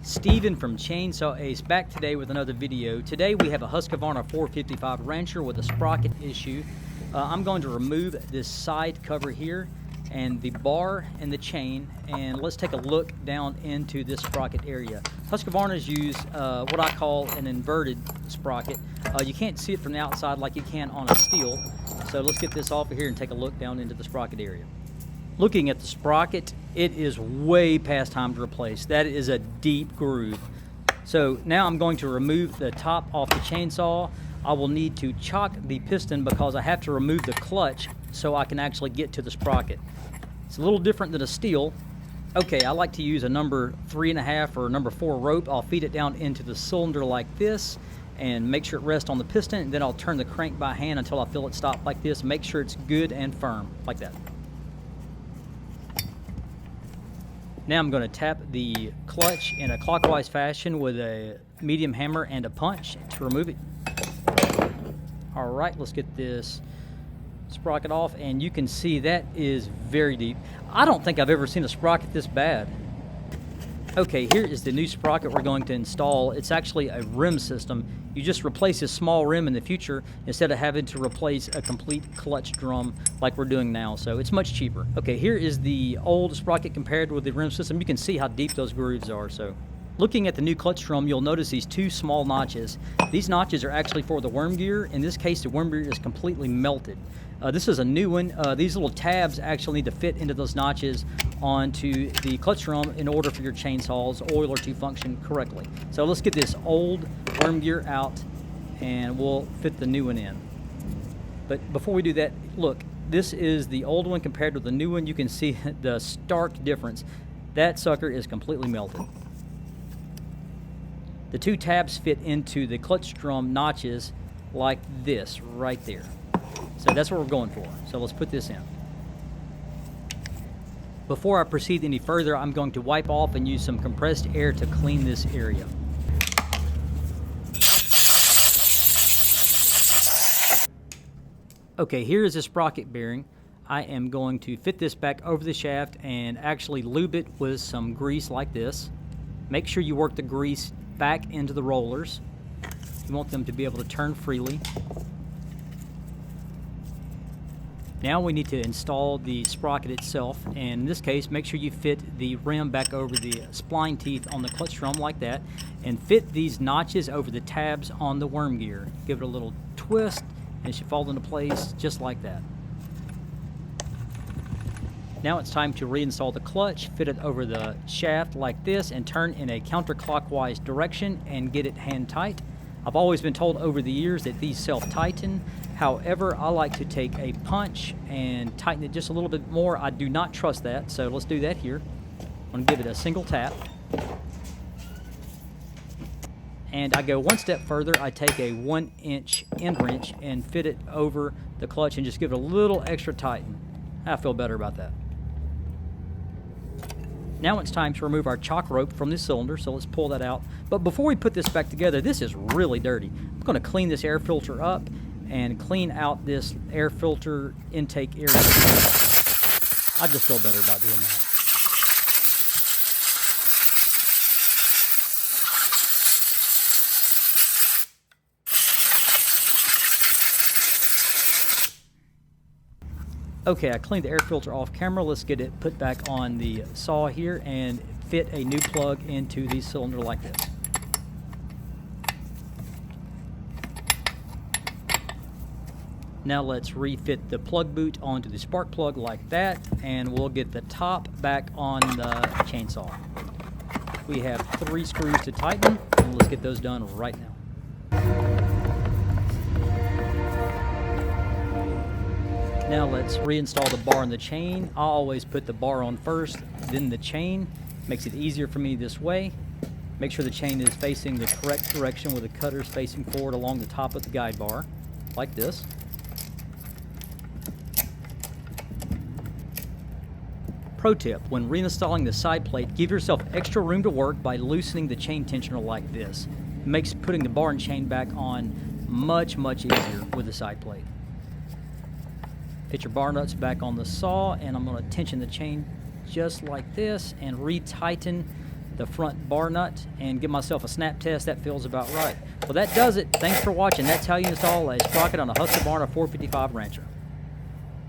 Steven from Chainsaw Ace back today with another video. Today we have a Husqvarna 455 Rancher with a sprocket issue. I'm going to remove this side cover here and the bar and the chain, and let's take a look down into this sprocket area. Husqvarnas use what I call an inverted sprocket. You can't see it from the outside like you can on a steel. So let's get this off of here and take a look down into the sprocket area. Looking at the sprocket, it is way past time to replace. That is a deep groove. So now I'm going to remove the top off the chainsaw. I will need to chock the piston because I have to remove the clutch so I can actually get to the sprocket. It's a little different than a steel. Okay, I like to use a number 3.5 or number 4 rope. I'll feed it down into the cylinder like this and make sure it rests on the piston, and then I'll turn the crank by hand until I feel it stop like this. Make sure it's good and firm like that. Now I'm going to tap the clutch in a clockwise fashion with a medium hammer and a punch to remove it. Alright, let's get this sprocket off, and you can see that is very deep. I don't think I've ever seen a sprocket this bad. Okay, here is the new sprocket we're going to install. It's actually a rim system. You just replace this small rim in the future instead of having to replace a complete clutch drum like we're doing now, so it's much cheaper. Okay, here is the old sprocket compared with the rim system. You can see how deep those grooves are. So looking at the new clutch drum, you'll notice these two small notches. These notches are actually for the worm gear. In this case, the worm gear is completely melted. This is a new one. These little tabs actually need to fit into those notches onto the clutch drum in order for your chainsaw's oiler to function correctly. So let's get this old worm gear out and we'll fit the new one in. But before we do that, look, this is the old one compared to the new one. You can see the stark difference. That sucker is completely melted. The two tabs fit into the clutch drum notches like this right there. So that's what we're going for. So let's put this in. Before I proceed any further, I'm going to wipe off and use some compressed air to clean this area. Okay, here is the sprocket bearing. I am going to fit this back over the shaft and actually lube it with some grease like this. Make sure you work the grease back into the rollers. You want them to be able to turn freely. Now we need to install the sprocket itself, and in this case make sure you fit the rim back over the spline teeth on the clutch drum like that, and fit these notches over the tabs on the worm gear. Give it a little twist and it should fall into place just like that. Now it's time to reinstall the clutch, fit it over the shaft like this, and turn in a counterclockwise direction and get it hand tight. I've always been told over the years that these self-tighten. However, I like to take a punch and tighten it just a little bit more. I do not trust that, so let's do that here. I'm going to give it a single tap. And I go one step further. I take a 1-inch end wrench and fit it over the clutch and just give it a little extra tighten. I feel better about that. Now it's time to remove our chock rope from the cylinder, so let's pull that out. But before we put this back together, this is really dirty. I'm going to clean this air filter up and clean out this air filter intake area. I just feel better about doing that. Okay, I cleaned the air filter off camera. Let's get it put back on the saw here and fit a new plug into the cylinder like this. Now let's refit the plug boot onto the spark plug like that, and we'll get the top back on the chainsaw. We have 3 screws to tighten, and let's get those done right now. Now let's reinstall the bar and the chain. I always put the bar on first, then the chain. Makes it easier for me this way. Make sure the chain is facing the correct direction with the cutters facing forward along the top of the guide bar, like this. Pro tip, when reinstalling the side plate, give yourself extra room to work by loosening the chain tensioner like this. It makes putting the bar and chain back on much easier with the side plate. Fit your bar nuts back on the saw, and I'm going to tension the chain just like this and retighten the front bar nut and give myself a snap test. That feels about right. Well, that does it. Thanks for watching. That's how you install a sprocket on a Husqvarna 455 Rancher.